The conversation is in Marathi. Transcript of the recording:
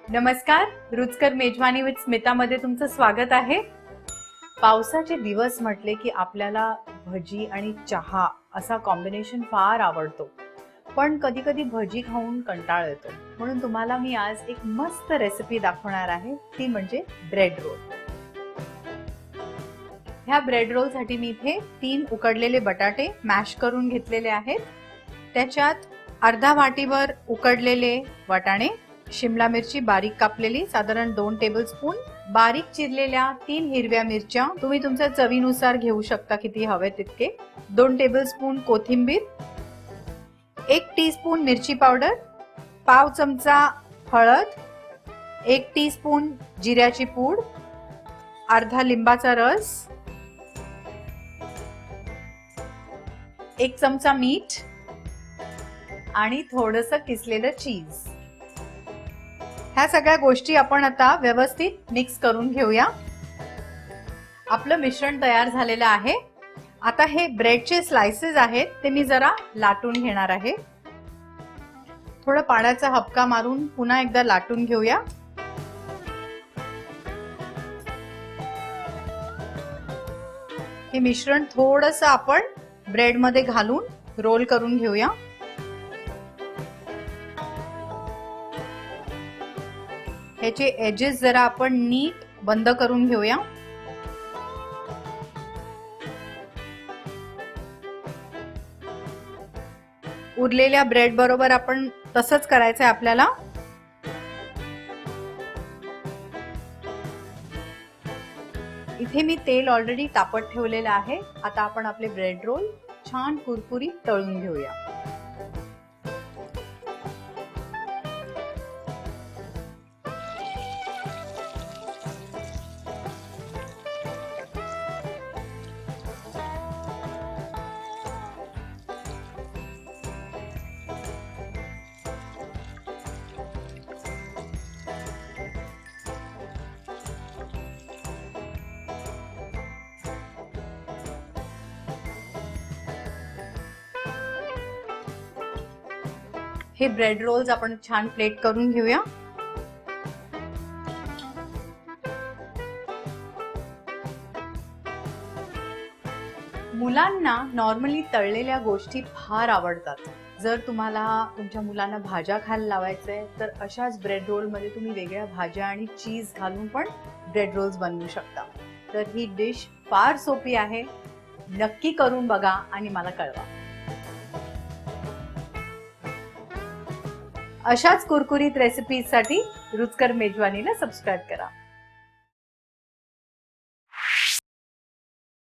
नमस्कार, रुचकर मेजवानी विथ स्मितामध्ये तुमचं स्वागत आहे। पावसाचे दिवस म्हटले की आपल्याला भजी आणि चहा असा कॉम्बिनेशन फार आवडतो, पण कधी कधी भजी खाऊन कंटाळ येतो। म्हणून तुम्हाला मी आज एक मस्त रेसिपी दाखवणार आहे, ती म्हणजे ब्रेड रोल। ह्या ब्रेड रोल साठी मी इथे 3 उकडलेले बटाटे मॅश करून घेतलेले आहेत। त्याच्यात अर्धा वाटीवर उकडलेले वाटाणे, शिमला मिरची बारीक कापलेली साधारण 2 टेबलस्पून, बारीक चिरलेल्या 3 हिरव्या मिरच्या, तुम्ही तुमच्या चवीनुसार घेऊ शकता किती हवे तितके, 2 टेबलस्पून कोथिंबीर, 1 टीस्पून मिरची पावडर, पाव चमचा हळद, 1 टीस्पून जिऱ्याची पूड, अर्धा लिंबाचा रस, 1 चमचा मीठ आणि थोडंसं किसलेलं चीज। ह्या सगळ्या गोष्टी आपण आता व्यवस्थित मिक्स करून घेऊया। आपलं मिश्रण तयार झालेलं आहे। आता हे ब्रेडचे स्लाइसेस आहेत ते मी जरा लाटून घेणार आहे। थोडं पाण्याचा हबका मारून पुन्हा एकदा लाटून घेऊया। हे मिश्रण थोडंसं आपण ब्रेड मध्ये घालून रोल करून घेऊया। ह्याचे एजेस जरा आपण नीट बंद करून घेऊया। उरलेल्या ब्रेड बरोबर आपण तसंच करायचंय आपल्याला। इथे मी तेल ऑलरेडी तापत ठेवलेलं आहे। आता आपण आपले ब्रेड रोल छान कुरकुरीत तळून घेऊया। हे ब्रेड रोल्स आपण छान प्लेट करून घेऊया। मुलांना नॉर्मली तळलेल्या गोष्टी फार आवडतात। जर तुम्हाला तुमच्या मुलांना भाज्या खायला लावायचंय तर अशाच ब्रेड रोल मध्ये तुम्ही वेगळ्या भाज्या आणि चीज घालून पण ब्रेड रोल्स बनवू शकता। तर ही डिश फार सोपी आहे, नक्की करून बघा आणि मला कळवा। अशाच कुरकुरीत रेसिपीजसाठी रुचकर मेजवानीला सबस्क्राइब करा।